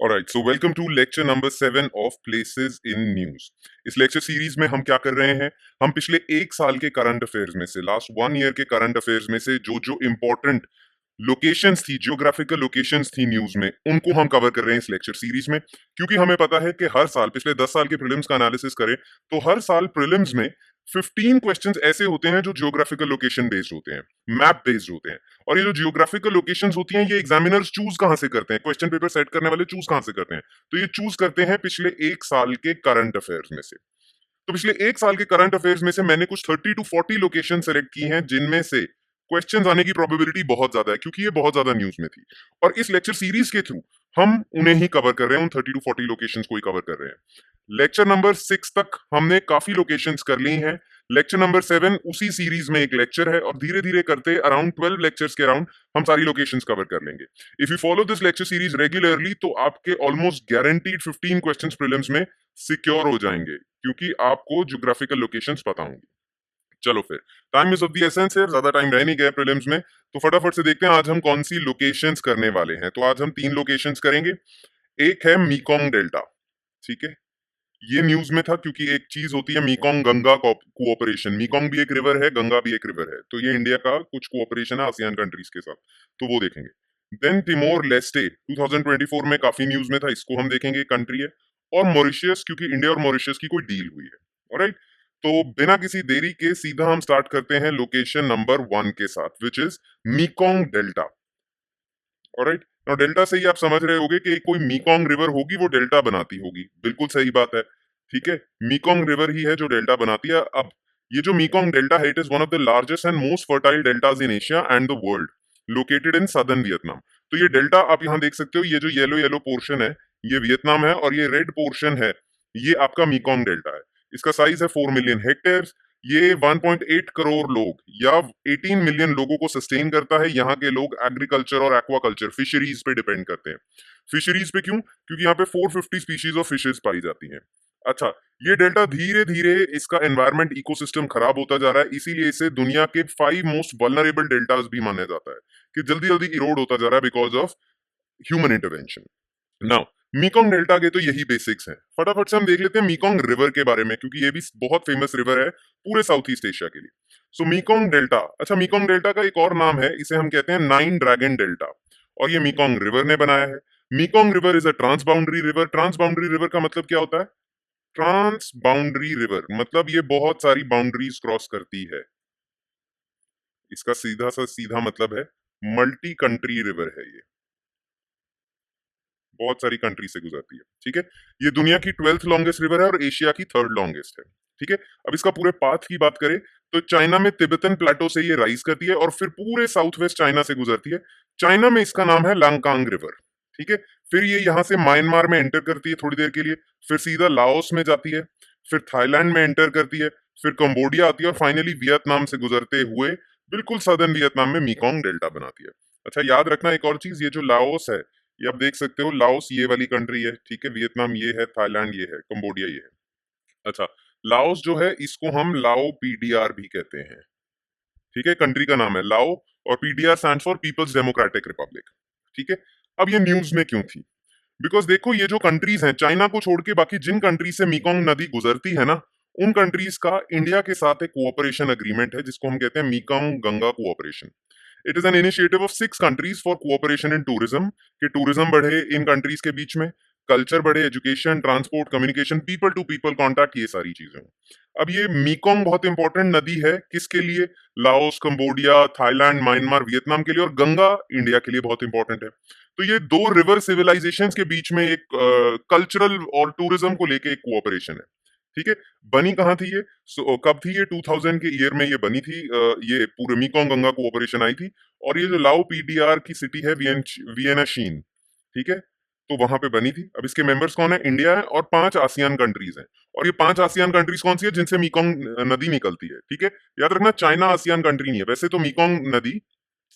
Alright, so welcome to lecture number 7 of places in news. इस lecture series में हम क्या कर रहे हैं, हम पिछले एक साल के करंट अफेयर्स में से, लास्ट 1 ईयर के करंट अफेयर्स में से जो जो इंपॉर्टेंट लोकेशंस थी, जियोग्राफिकल लोकेशंस थी न्यूज में, उनको हम कवर कर रहे हैं इस लेक्चर सीरीज में। क्योंकि हमें पता है कि हर साल, पिछले 10 साल के प्रीलिम्स का एनालिसिस करें तो हर साल प्रीलिम्स में 15 क्वेश्चंस ऐसे होते हैं जो जियोग्राफिकल लोकेशन बेस्ड होते हैं, मैप बेस्ड होते हैं। और ये जो जियोग्राफिकल लोकेशंस होती हैं, ये एग्जामिनर्स चूज कहां से करते हैं, क्वेश्चन पेपर सेट करने वाले चूज कहां से करते हैं? तो ये चूज करते हैं पिछले एक साल के करंट अफेयर्स में से। तो पिछले एक साल के करंट अफेयर्स में से मैंने कुछ 30 टू 40 लोकेशन सेलेक्ट की हैं जिनमें से क्वेश्चंस आने की प्रोबेबिलिटी बहुत ज्यादा है, क्योंकि ये बहुत ज्यादा न्यूज में थी। और इस लेक्चर सीरीज के थ्रू हम उन्हें ही कवर कर रहे हैं, उन 30 टू 40 लोकेशंस को ही कवर कर रहे हैं। लेक्चर नंबर 6 तक हमने काफी लोकेशंस कर ली हैं। लेक्चर नंबर 7 उसी सीरीज में एक लेक्चर है, और धीरे धीरे करते अराउंड 12 लेक्चर्स के अराउंड हम सारी लोकेशंस कवर कर लेंगे। If you follow this lecture series regularly तो आपके ऑलमोस्ट गारंटीड 15 क्वेश्चंस प्रीलिम्स में सिक्योर हो जाएंगे, क्योंकि आपको ज्योग्राफिकल लोकेशंस पता होंगी। चलो फिर, time is of the essence है, ज्यादा टाइम रह नहीं गया प्रीलिम्स में, तो फटाफट से देखते हैं आज हम कौन सी लोकेशंस करने वाले हैं। तो आज हम 3 लोकेशंस करेंगे। एक है मीकोंग डेल्टा, ठीक है। ये न्यूज में था क्योंकि एक चीज होती है मीकोंग गंगा कोऑपरेशन। मीकोंग भी एक रिवर है, गंगा भी एक रिवर है, तो ये इंडिया का कुछ कोऑपरेशन है आसियान कंट्रीज के साथ, तो वो देखेंगे। देन टिमोर लेस्टे 2024 में काफी न्यूज में था, इसको हम देखेंगे, कंट्री है। और मॉरिशस, क्योंकि इंडिया और मॉरिशस की कोई डील हुई है। ऑलराइट, तो बिना किसी देरी के सीधा हम स्टार्ट करते हैं लोकेशन नंबर 1 के साथ, which is मीकोंग delta. Alright, now delta से ही आप समझ रहे होंगे कि कोई मीकोंग रिवर होगी, वो डेल्टा बनाती होगी। बिल्कुल सही बात है, ठीक है। मीकोंग रिवर ही है जो डेल्टा बनाती है। अब ये जो मीकोंग डेल्टा है, it is one of the largest and most fertile deltas in Asia and the world, located in southern Vietnam. तो ये डेल्टा आप यहाँ देख सकते हो, ये जो येलो येलो पोर्शन है ये वियतनाम है, और ये रेड पोर्शन है ये आपका मीकोंग डेल्टा है। इसका साइज है 4 मिलियन हेक्टेयर। ये 1.8 करोड़ लोग या 18 मिलियन लोगों को सस्टेन करता है। यहाँ के लोग एग्रीकल्चर और एक्वाकल्चर, फिशरीज पे डिपेंड करते हैं। फिशरीज पे क्यों? क्योंकि यहाँ पे 450 स्पीशीज ऑफ फिशेज पाई जाती हैं। अच्छा, ये डेल्टा धीरे धीरे इसका एनवायरमेंट इकोसिस्टम खराब होता जा रहा है, इसीलिए इसे दुनिया के 5 मोस्ट वल्नरेबल डेल्टाज भी माना जाता है, कि जल्दी जल्दी इरोड होता जा रहा है because of human intervention. Now, मीकोंग delta के तो यही बेसिक्स हैं। फटाफट से हम देख लेते हैं मीकोंग रिवर के बारे में, क्योंकि ये भी बहुत फेमस रिवर है पूरे साउथ ईस्ट एशिया के लिए। सो मीकोंग डेल्टा, अच्छा, मीकोंग डेल्टा का एक और नाम है, इसे हम कहते हैं 9 ड्रैगन डेल्टा, और ये मीकोंग रिवर ने बनाया है। Mekong river is a trans boundary river. Trans boundary river का मतलब क्या होता है? ट्रांस बाउंड्री रिवर मतलब ये बहुत सारी बाउंड्रीज क्रॉस करती है। इसका सीधा सा सीधा मतलब है मल्टी कंट्री रिवर है ये, बहुत सारी कंट्री से गुजरती है, ठीक है। ये दुनिया की 12th लॉन्गेस्ट रिवर है और एशिया की 3rd लॉन्गेस्ट है, ठीक है। अब इसका पूरे पाथ की बात करें तो चाइना में तिब्बतन प्लेटो से ये राइज करती है और फिर पूरे साउथ वेस्ट चाइना से गुजरती है। चाइना में इसका नाम है लांगकांग रिवर, ठीक है। फिर ये यहां से म्यांमार में एंटर करती है थोड़ी देर के लिए, फिर सीधा लाओस में जाती है, फिर थाईलैंड में एंटर करती है, फिर कंबोडिया आती है, और फाइनली वियतनाम से गुजरते हुए बिल्कुल सदर्न वियतनाम में मीकोंग डेल्टा बनाती है। अच्छा, याद रखना एक और चीज, ये जो लाओस है, ये आप देख सकते हो, लाओस ये वाली कंट्री है, ठीक है। वियतनाम ये है, थाईलैंड ये है, कंबोडिया ये है। अच्छा, लाओस जो है इसको हम लाओ पीडीआर भी कहते हैं, ठीक है। कंट्री का नाम है लाओ, और PDR stand for people's democratic republic, ठीक है। अब ये न्यूज में क्यों थी? बिकॉज देखो, ये जो कंट्रीज हैं, चाइना को छोड़ के बाकी जिन कंट्रीज से मीकोंग नदी गुजरती है ना, उन कंट्रीज का इंडिया के साथ एक कोऑपरेशन अग्रीमेंट है, जिसको हम कहते हैं Mekong Ganga cooperation. It is an initiative of 6 countries for cooperation in tourism, कि टूरिज्म बढ़े इन कंट्रीज के बीच में, कल्चर बढ़े, education, transport, communication, people to people contact, ये सारी चीजें हों। अब ये मीकोंग बहुत इंपॉर्टेंट नदी है, किसके लिए? Laos, Cambodia, Thailand, Myanmar, Vietnam के लिए, और गंगा इंडिया के लिए बहुत इंपॉर्टेंट है। तो ये दो रिवर सिविलाइजेशन के बीच में एक कल्चरल और टूरिज्म को लेके एक कोऑपरेशन है, ठीक है। बनी कहाँ थी ये? कब थी ये? 2000 के ईयर में ये बनी थी। ये पूरे मीकोंग गंगा कोऑपरेशन आई थी, और ये जो लाओ पीडीआर की सिटी है वियना शीन, ठीक है, तो वहां पे बनी थी। अब इसके मेंबर्स कौन है? इंडिया है और 5 आसियान कंट्रीज हैं। और ये 5 आसियान कंट्रीज कौन सी है? जिनसे मीकोंग नदी निकलती है, ठीक है। याद रखना, चाइना आसियान कंट्री नहीं है। वैसे तो मीकोंग नदी,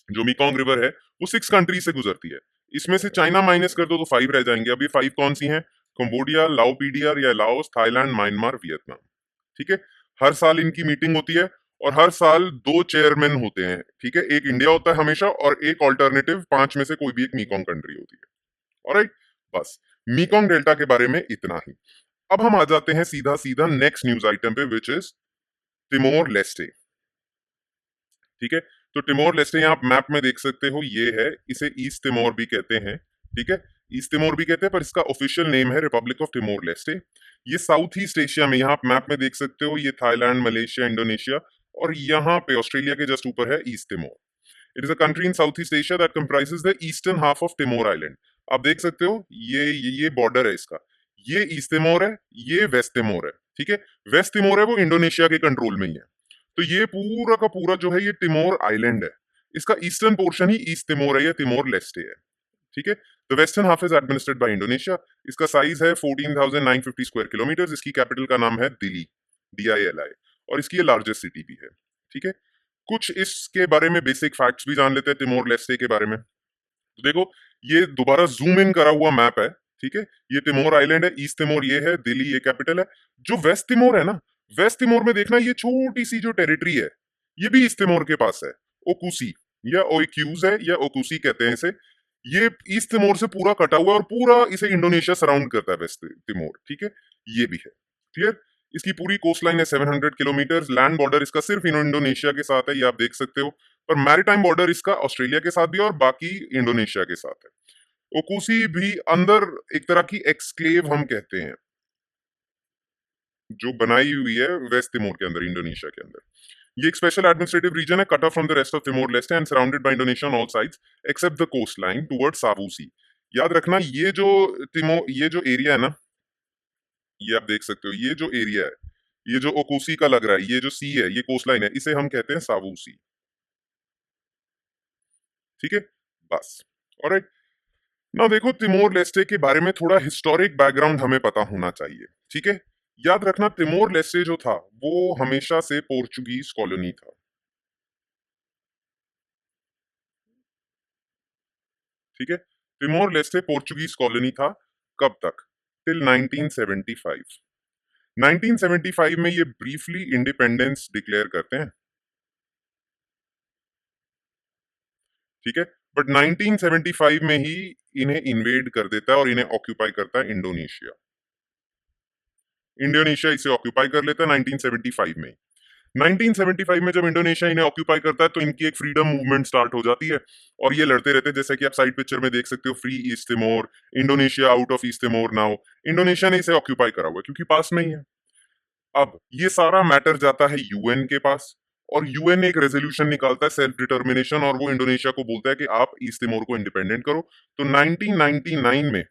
जो मीकोंग रिवर है, वो 6 कंट्रीज से गुजरती है। इसमें से चाइना माइनस कर दो तो 5 रह जाएंगे। अब ये 5 कौन सी हैं? कंबोडिया, लाओ पीडीआर या लाओस, थाईलैंड, म्यांमार, वियतनाम, ठीक है। हर साल इनकी मीटिंग होती है, और हर साल 2 चेयरमैन होते हैं, ठीक है। एक इंडिया होता है हमेशा, और एक ऑल्टरनेटिव 5 में से कोई भी एक मीकोंग कंट्री होती है। ऑलराइट, बस मीकोंग डेल्टा के बारे में इतना ही। अब हम आ जाते हैं सीधा सीधा नेक्स्ट न्यूज आइटम पे, विच इज टिमोर लेस्टे। ठीक है, तो टिमोर लेस्टे यहाँ आप मैप में देख सकते हो, ये है, इसे ईस्ट टिमोर भी कहते हैं। ठीक है, ईस्ट टिमोर भी कहते हैं, पर इसका ऑफिशियल नेम है रिपब्लिक ऑफ टिमोर लेस्टे। ये साउथ ईस्ट एशिया में, यहाँ आप मैप में देख सकते हो, ये थाईलैंड, मलेशिया, इंडोनेशिया और यहाँ पे ऑस्ट्रेलिया के जस्ट ऊपर है east टिमोर। It is a country in south east Asia that comprises the eastern half of टिमोर island. आप देख सकते हो, ये बॉर्डर है इसका, ये ईस्ट टिमोर है, ये वेस्ट टिमोर है। ठीक है, वेस्ट टिमोर है वो इंडोनेशिया के कंट्रोल में ही है। तो ये पूरा का पूरा जो है ये टिमोर आइलैंड है, इसका ईस्टर्न पोर्शन ही ईस्ट टिमोर है या टिमोर लेस्टे है। ठीक है, the western half is administered by Indonesia. इसका साइज है 14,950 स्क्वायर किलोमीटर। इसकी कैपिटल का नाम है दिल्ली, DILI, और इसकी ये लार्जेस्ट सिटी भी है। ठीक है, कुछ इसके बारे में बेसिक फैक्ट्स भी जान लेते हैं टिमोर लेस्टे के बारे में। तो देखो, ये दोबारा जूम इन करा हुआ मैप है। ठीक है, ये टिमोर आइलैंड है, ईस्ट टिमोर ये है, दिल्ली ये कैपिटल है। जो वेस्ट टिमोर है ना, वेस्ट टिमोर में देखना, ये छोटी सी जो टेरिटरी है, ये भी ईस्ट टिमोर के पास है। ओकुसी या ओक्यूज है या ओकुसी कहते हैं इसे। ये ईस्ट तिमोर से पूरा कटा हुआ है और पूरा इसे इंडोनेशिया सराउंड करता है, वेस्ट तिमोर। ठीक है, ये भी है क्लियर। इसकी पूरी कोस्ट लाइन है 700 किलोमीटर। लैंड बॉर्डर इसका सिर्फ इंडोनेशिया के साथ है, ये आप देख सकते हो। पर मैरीटाइम बॉर्डर इसका ऑस्ट्रेलिया के साथ भी है और बाकी इंडोनेशिया के साथ है। ओकुसी भी अंदर एक तरह की एक्सक्लेव हम कहते हैं, जो बनाई हुई है वेस्ट तिमोर के अंदर, इंडोनेशिया के अंदर। ये एक स्पेशल एडमिनिस्ट्रेटिव रीजन है, cut off from the rest of Timor Leste and surrounded by Indonesia on all sides except the coast line towards Savu Sea. याद रखना, ये जो एरिया है ना, ये आप देख सकते हो, ये जो एरिया है, ये जो ओकुसी का लग रहा है, ये जो सी है, ये कोस्ट लाइन है, इसे हम कहते हैं सावू सी। ठीक है, बस। ऑलराइट, ना देखो, तिमोर लेस्टे के बारे में थोड़ा हिस्टोरिक बैकग्राउंड हमें पता होना चाहिए। ठीक है, याद रखना, तिमोर लेस्टे जो था वो हमेशा से पोर्चुगीज कॉलोनी था। ठीक है, तिमोर लेस्टे पोर्चुगीज कॉलोनी था। कब तक? टिल 1975। 1975 में ये ब्रीफली इंडिपेंडेंस डिक्लेयर करते हैं। ठीक है, बट 1975 में ही इन्हें इन्वेड कर देता है और इन्हें ऑक्यूपाई करता है इंडोनेशिया। इंडोनेशिया इसे ऑक्यूपाई कर लेता है 1975 में। 1975 में जब इंडोनेशिया इन्हें ऑक्यूपाई करता है तो इनकी एक फ्रीडम मूवमेंट स्टार्ट हो जाती है और ये लड़ते रहते हैं, जैसे कि आप साइड पिक्चर में देख सकते हो, free east Timor, Indonesia out of east Timor now. Indonesia ने इसे ऑक्यूपाई करा हुआ है क्योंकि पास में ही है। अब ये सारा मैटर जाता है यूएन के पास और यूएन एक रेजोल्यूशन निकालता है सेल्फ डिटर्मिनेशन, और वो इंडोनेशिया को बोलता है कि आप ईस्ट तिमोर को इंडिपेंडेंट करो। तो 1999 में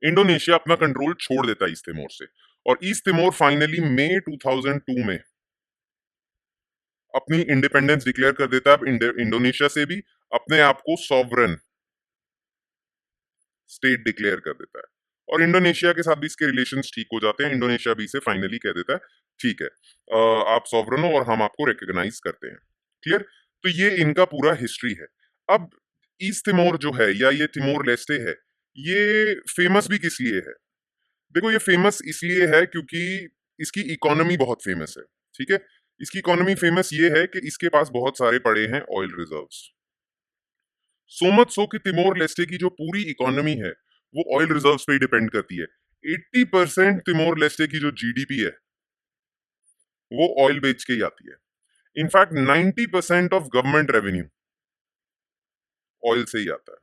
इंडोनेशिया अपना कंट्रोल छोड़ देता है ईस्ट तिमोर से, और ईस्ट तिमोर फाइनली मई 2002 में अपनी इंडिपेंडेंस डिक्लेयर कर देता है। अब इंडोनेशिया से भी अपने आप को सॉवरन स्टेट डिक्लेयर कर देता है और इंडोनेशिया के साथ भी इसके रिलेशंस ठीक हो जाते हैं। इंडोनेशिया भी इसे फाइनली कह देता है, ठीक है, आप सॉवरन हो और हम आपको रिकॉग्नाइज करते हैं। क्लियर, तो ये इनका पूरा हिस्ट्री है। अब ईस्ट तिमोर जो है या ये तिमोर लेस्टे है, ये फेमस भी किस लिए है? देखो, ये फेमस इसलिए है क्योंकि इसकी इकोनॉमी बहुत फेमस है। ठीक है, इसकी इकोनॉमी फेमस ये है कि इसके पास बहुत सारे पड़े हैं oil reserves. So much so कि तिमोर लेस्टे की जो पूरी इकोनॉमी है वो ऑयल रिजर्व्स पे ही डिपेंड करती है। 80% तिमोर लेस्टे की जो जीडीपी है वो ऑयल बेच के ही आती है। In fact 90% of government revenue oil से ही आता है।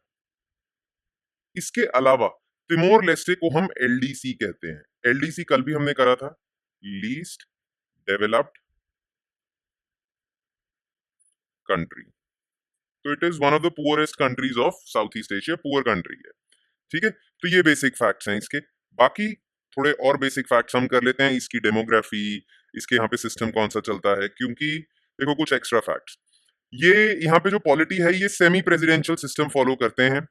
इसके अलावा तिमोर लेस्टे को हम एलडीसी कहते हैं। एलडीसी कल भी हमने करा था, लीस्ट डेवलप्ड कंट्री। तो it is one of the poorest countries of south east Asia, poor country है। ठीक है, तो ये बेसिक फैक्ट्स हैं इसके। बाकी थोड़े और बेसिक फैक्ट्स हम कर लेते हैं, इसकी डेमोग्राफी, इसके यहाँ पे सिस्टम कौन सा चलता है, क्योंकि देखो कुछ एक्स्ट्रा फैक्ट्स। ये यहाँ पे जो पॉलिटी है ये सेमी प्रेसिडेंशियल सिस्टम फॉलो करते हैं।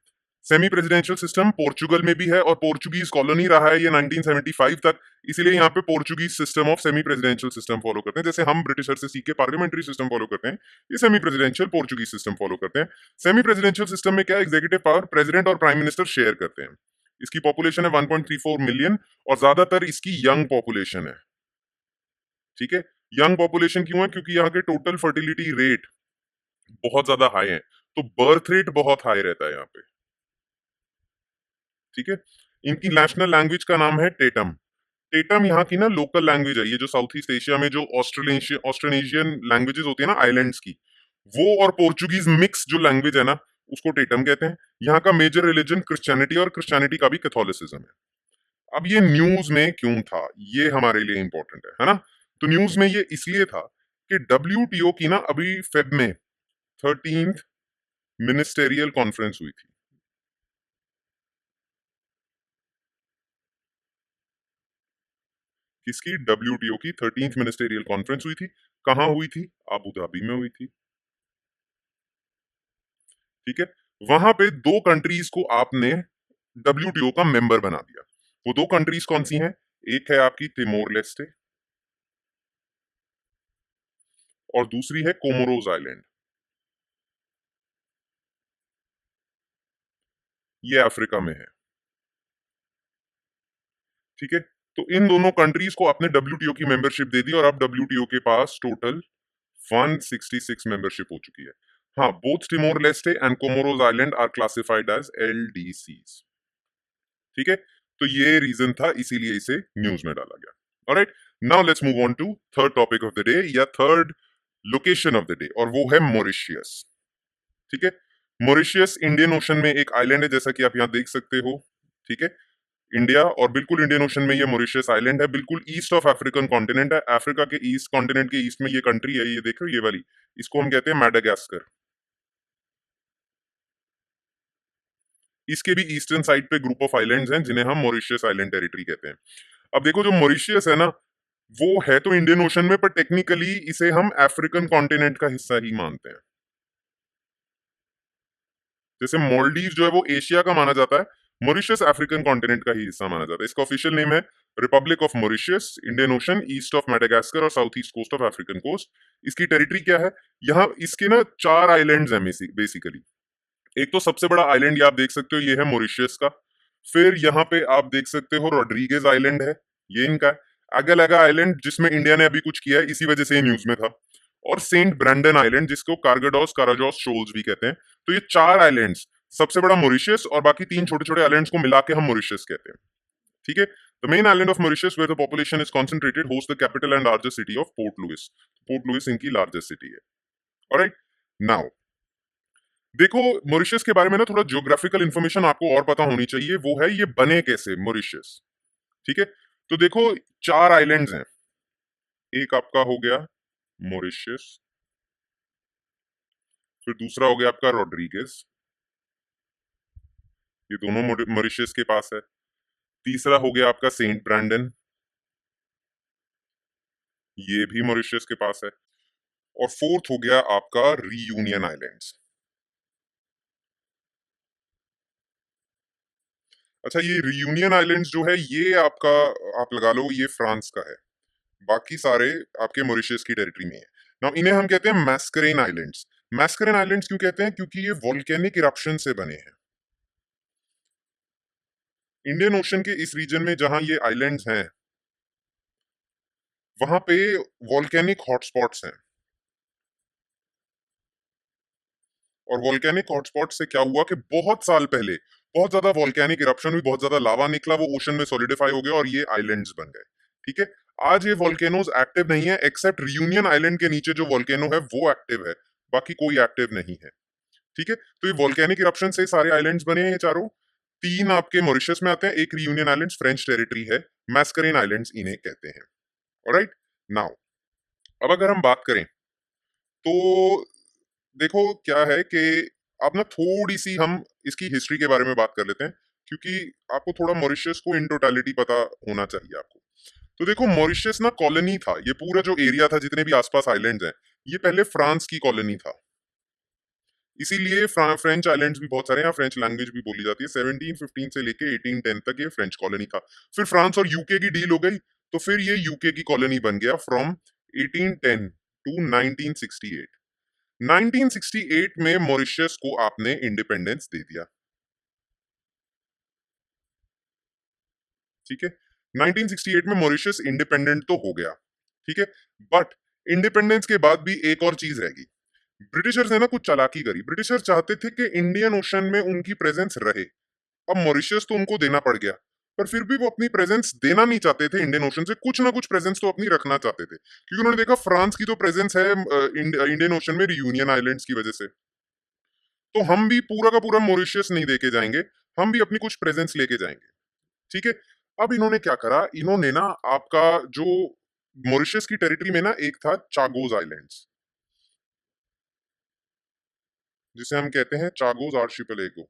सेमी प्रेसिडेंशियल सिस्टम पोर्चुगल में भी है और पोर्चुगीज कॉलोनी रहा है ये 1975 तक, इसीलिए यहाँ पे Portuguese system of semi presidential system follow करते हैं। जैसे हम ब्रिटिशर से सीख के पार्लियामेंट्री सिस्टम फॉलो करते हैं, ये semi presidential Portuguese system follow करते हैं। सेमी प्रेसिडेंशियल सिस्टम में क्या, एग्जीक्यूटिव पावर प्रेसिडेंट और प्राइम मिनिस्टर शेयर करते हैं। इसकी पॉपुलेशन है 1.34 मिलियन और ज्यादातर इसकी यंग पॉपुलेशन है। ठीक है, यंग पॉपुलेशन क्यों है? क्योंकि यहाँ के टोटल फर्टिलिटी रेट बहुत ज्यादा हाई है, तो बर्थ रेट बहुत हाई रहता है यहाँ पे। ठीक है। इनकी नेशनल लैंग्वेज का नाम है टेटम। टेटम यहाँ की ना लोकल लैंग्वेज है, ये जो साउथ ईस्ट एशिया में जो ऑस्ट्रेलेशियन लैंग्वेजेस होती है ना आइलैंड्स की, वो और पोर्चुगीज मिक्स जो लैंग्वेज है ना, उसको टेटम कहते हैं। यहाँ का मेजर रिलीजन क्रिश्चियनिटी, और क्रिश्चियनिटी का भी कैथोलिसिज्म है। अब ये न्यूज में क्यों था, ये हमारे लिए इंपॉर्टेंट है ना। तो न्यूज में ये इसलिए था कि डब्ल्यूटीओ की ना अभी फेब में 13th मिनिस्टेरियल कॉन्फ्रेंस हुई थी। किसकी? डब्ल्यूटीओ की 13th मिनिस्टेरियल कॉन्फ्रेंस हुई थी। कहां हुई थी? अबू धाबी में हुई थी। ठीक है। वहां पे दो कंट्रीज को आपने डब्ल्यूटीओ का मेंबर बना दिया। वो दो कंट्रीज कौन सी हैं? एक है आपकी तिमोर लेस्टे और दूसरी है कोमोरोज आइलैंड। ये अफ्रीका में है। ठीक है। तो इन दोनों कंट्रीज को आपने डब्ल्यूटीओ की मेंबरशिप दे दी और अब डब्ल्यूटीओ के पास टोटल 166 मेंबरशिप हो चुकी है। हाँ, both Timor Leste and Comoros island are classified as LDCs. ठीक है। तो ये रीजन था, इसीलिए इसे न्यूज में डाला गया। Alright, now let's move on to third topic of the day या third location of the day, और वो है मॉरिशियस। ठीक है। मॉरिशियस इंडियन ओशन में एक आइलैंड है, जैसा कि आप यहाँ देख सकते हो। ठीक है। इंडिया और बिल्कुल इंडियन ओशन में ये मॉरिशियस आइलैंड है, बिल्कुल ईस्ट ऑफ अफ्रीकन कॉन्टिनेंट है। अफ्रीका के ईस्ट कॉन्टिनेंट के ईस्ट में ये कंट्री है, ये देखो ये वाली, इसको हम कहते हैं मैडागास्कर। इसके भी ईस्टर्न साइड पे ग्रुप ऑफ आइलैंड्स हैं जिन्हें हम मॉरिशियस आइलैंड टेरिटरी कहते हैं। अब देखो, जो मॉरिशियस है ना, वो है तो इंडियन ओशन में, पर टेक्निकली इसे हम अफ्रीकन कॉन्टिनेंट का हिस्सा ही मानते हैं। जैसे मोल्डीव जो है वो एशिया का माना जाता है, मॉरिशस अफ्रीकन कॉन्टिनेंट का ही हिस्सा माना जाता है। इसका ऑफिशियल नेम है Republic of Mauritius, Indian Ocean, east of Madagascar और south east coast of African coast. इसकी टेरिटरी क्या है? यहाँ इसके ना 4 आइलैंड्स हैं बेसिकली। एक तो सबसे बड़ा आइलैंड ये आप देख सकते हो, ये है मॉरिशस का। फिर यहाँ पे आप देख सकते हो रॉड्रिगेज आइलैंड है, ये इनका है। अगलगा आइलैंड, जिसमें इंडिया ने अभी कुछ किया है, इसी वजह से ये न्यूज में था। और सेंट ब्रैंडन आइलैंड, जिसको कार्गडोस काराजोस शोल्स भी कहते हैं। तो ये 4 आइलैंड्स, सबसे बड़ा मॉरिशस और बाकी 3 छोटे छोटे आइलैंड्स को मिला के हम मॉरिशस कहते हैं। ठीक है। The main island of Mauritius where the population is concentrated host the capital and largest city of Port Louis. Port Louis इनकी लार्जेस्ट सिटी है। ऑलराइट, नाउ देखो, मॉरिशस के बारे में ना थोड़ा ज्योग्राफिकल इंफॉर्मेशन आपको और पता होनी चाहिए, वो है ये बने कैसे मॉरिशस। ठीक है। तो देखो, 4 आइलैंड्स हैं। एक आपका हो गया मॉरिशस, फिर दूसरा हो गया आपका रॉड्रिगेज, ये दोनों मॉरिशस के पास है। तीसरा हो गया आपका सेंट ब्रैंडन, ये भी मॉरिशस के पास है। और फोर्थ हो गया आपका रीयूनियन आइलैंड्स। अच्छा, ये रीयूनियन आइलैंड्स जो है ये आपका, आप लगा लो ये फ्रांस का है। बाकी सारे आपके मॉरिशस की टेरिटरी में है। नाउ इन्हें हम कहते हैं मैस्करेन आइलैंड्स। मैस्करेन आइलैंड्स क्यों कहते हैं? क्योंकि ये वोल्केनिक इरप्शन से बने हैं। इंडियन ओशन के इस रीजन में जहां ये आइलैंड्स हैं, वहां पे वोल्केनिक हॉटस्पॉट्स हैं। और वोल्केनिक हॉटस्पॉट से क्या हुआ कि बहुत साल पहले बहुत ज्यादा वोल्केनिक इरप्शन हुई, बहुत ज्यादा लावा निकला, वो ओशन में सॉलिडिफाई हो गया और ये आइलैंड्स बन गए। ठीक है। आज ये वोल्केनोज एक्टिव नहीं है, एक्सेप्ट रियूनियन आइलैंड के नीचे जो वोल्केनो है वो एक्टिव है, बाकी कोई एक्टिव नहीं है। ठीक है। तो ये वोल्केनिक इरप्शन से सारे आइलैंड्स बने हैं, ये चारों। 3 आपके मॉरिशस में आते हैं, एक रियूनियन आइलैंड्स फ्रेंच टेरिटरी है, मैस्करेन आइलैंड्स इन्हें कहते हैं। ऑलराइट, नाउ अब अगर हम बात करें तो देखो क्या है कि आप ना थोड़ी सी हम इसकी हिस्ट्री के बारे में बात कर लेते हैं, क्योंकि आपको थोड़ा मॉरिशस को इन टोटालिटी पता होना चाहिए आपको। तो देखो, मॉरिशस ना कॉलोनी था, ये पूरा जो एरिया था, जितने भी आसपास आइलैंड्स हैं, ये पहले फ्रांस की कॉलोनी था। इसीलिए फ्रेंच आइलैंड्स भी बहुत सारे हैं, फ्रेंच लैंग्वेज भी बोली जाती है। 1715 से लेके 1810 तक ये फ्रेंच कॉलोनी था। फिर फ्रांस और यूके की डील हो गई, तो फिर ये यूके की कॉलोनी बन गया फ्रॉम 1810 टू 1968। 1968 में मॉरिशस को आपने इंडिपेंडेंस दे दिया। ठीक है। 1968 में मॉरिशस इंडिपेंडेंट तो हो गया। ठीक है। बट इंडिपेंडेंस के बाद भी एक और चीज रहेगी। ब्रिटिशर्स ने ना कुछ चालाकी करी। ब्रिटिशर्स चाहते थे कि इंडियन ओशन में उनकी प्रेजेंस रहे, अब मॉरिशस तो उनको देना पड़ गया, पर फिर भी वो अपनी प्रेजेंस देना नहीं चाहते थे इंडियन ओशन से, कुछ ना कुछ प्रेजेंस तो अपनी रखना चाहते थे, क्योंकि उन्होंने देखा फ्रांस की तो प्रेजेंस है इंडियन ओशन में रियूनियन आइलैंड्स की वजह से। तो हम भी पूरा का पूरा मॉरिशस नहीं देके जाएंगे, हम भी अपनी कुछ प्रेजेंस लेके जाएंगे। ठीक है। अब इन्होंने क्या करा, इन्होंने ना आपका जो मॉरिशस की टेरिटरी में ना एक था चागोज आइलैंड्स, जिसे हम कहते हैं चागोज आर्शिपेलागो।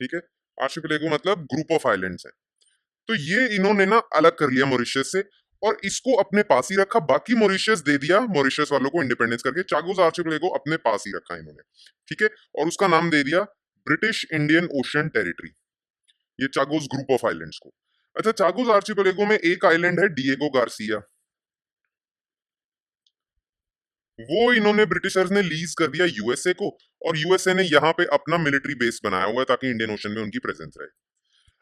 ठीक है। आर्शिपेलागो मतलब ग्रुप ऑफ आइलैंड्स है। तो ये इन्होंने ना अलग कर लिया मॉरिशस से और इसको अपने पास ही रखा, बाकी मॉरिशस दे दिया मॉरिशस वालों को इंडिपेंडेंस करके, चागोज आर्चिपेलागो अपने पास ही रखा इन्होंने। ठीक है। और उसका नाम दे दिया ब्रिटिश इंडियन ओशन टेरिटरी, ये चागोज ग्रुप ऑफ आइलैंड्स को। अच्छा, चागोज आर्चिपेलागो में एक आइलैंड है डिएगो गार्सिया, वो इन्होंने ब्रिटिशर्स ने लीज कर दिया यूएसए को, और यूएसए ने यहाँ पे अपना मिलिट्री बेस बनाया हुआ है ताकि इंडियन ओशन में उनकी प्रेजेंस रहे।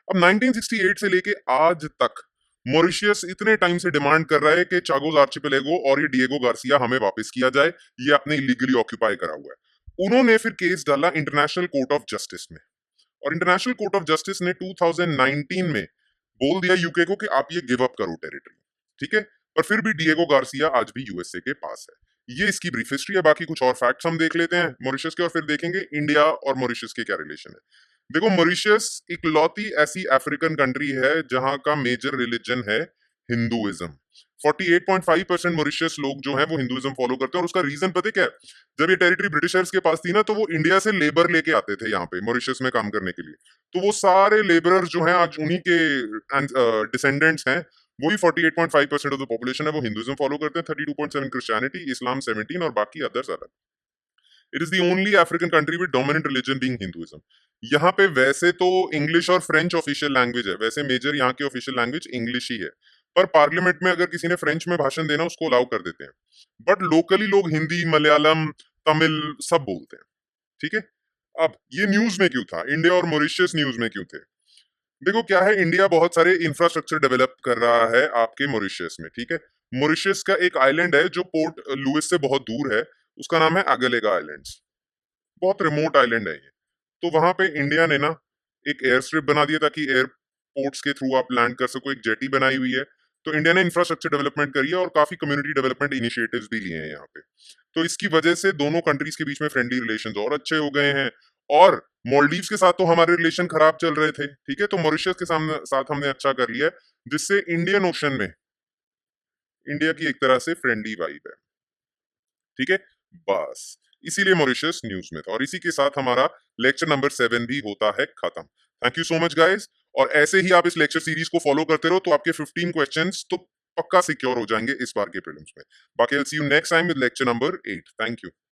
अब 1968 से लेके आज तक मॉरिशियस इतने टाइम से डिमांड कर रहा है कि चागोज आर्चिपेलागो और ये डिएगो गार्सिया हमें वापस किया जाए, ये आपने इलीगली ऑक्यूपाई करा हुआ है। उन्होंने फिर केस डाला इंटरनेशनल कोर्ट ऑफ जस्टिस में, और इंटरनेशनल कोर्ट ऑफ जस्टिस ने 2019 में बोल दिया यूके को कि आप ये गिव अप करो टेरिटरी। ठीक है। पर फिर भी डिएगो गार्सिया आज भी यूएसए के पास है। ये इसकी ब्रीफ हिस्ट्री है, बाकी कुछ और फैक्ट्स हम देख लेते हैं मॉरिशस के, और फिर देखेंगे इंडिया और मॉरिशस के क्या रिलेशन है। देखो, मॉरिशस इकलौती ऐसी अफ्रीकन कंट्री है जहां का मेजर रिलीजन है हिंदुइज्म। 48.5% मॉरिशस लोग जो हैं वो हिंदुइज्म फॉलो करते हैं, और उसका रीजन पता है क्या है? जब ये टेरिटरी ब्रिटिशर्स के पास थी ना, तो वो इंडिया से लेबर लेके आते थे यहाँ पे मॉरिशस में काम करने के लिए। तो वो सारे लेबरर जो हैं आज उन्हीं के डिसेंडेंट्स हैं। वही 48.5% ऑफ द पॉपुलेशन है वो हिंदुइज्म फॉलो करते हैं, 32.7 क्रिश्चियनिटी, इस्लाम 17 और बाकी अदर्स अलग। It is the only African country with dominant religion being Hinduism. यहाँ पे वैसे तो इंग्लिश और फ्रेंच ऑफिशियल लैंग्वेज है, वैसे मेजर यहाँ की ऑफिशियल लैंग्वेज इंग्लिश ही है, पर पार्लियामेंट में अगर किसी ने फ्रेंच में भाषण देना उसको अलाउ कर देते हैं। बट लोकली लोग हिंदी, मलयालम, तमिल सब बोलते हैं। ठीक है। अब ये न्यूज में क्यों था, इंडिया और मॉरिशस न्यूज में क्यों थे? देखो क्या है, इंडिया बहुत सारे इंफ्रास्ट्रक्चर डेवलप कर रहा है आपके मॉरिशस में। ठीक है। मॉरिशस का एक आइलैंड है जो पोर्ट लुइस से बहुत दूर है, उसका नाम है अगलेगा आइलैंड्स। बहुत रिमोट आइलैंड है ये। तो वहां पे इंडिया ने ना एक एयर स्ट्रिप बना दिया ताकि एयरपोर्ट्स के थ्रू आप लैंड कर सको, एक जेटी बनाई हुई है। तो इंडिया ने इंफ्रास्ट्रक्चर डेवलपमेंट करी है और काफी कम्युनिटी डेवलपमेंट इनिशिएटिव्स भी लिए हैं यहाँ पे। तो इसकी वजह से दोनों कंट्रीज के बीच में फ्रेंडली रिलेशंस और अच्छे हो गए हैं। और मॉलडीव्स के साथ तो हमारे रिलेशन खराब चल रहे थे, ठीक है, तो मॉरिशस के सामने साथ हमने अच्छा कर लिया है, जिससे इंडियन ओशन में इंडिया की एक तरह से फ्रेंडली वाइब है। ठीक है। बस इसीलिए मॉरिशस न्यूज में था, और इसी के साथ हमारा लेक्चर नंबर 7 भी होता है खत्म। Thank you so much guys, और ऐसे ही आप इस लेक्चर सीरीज को फॉलो करते रहो तो आपके 15 क्वेश्चंस तो पक्का सिक्योर हो जाएंगे इस बार के प्रीलिम्स में। बाकी I will see you next time with lecture number 8। Thank you.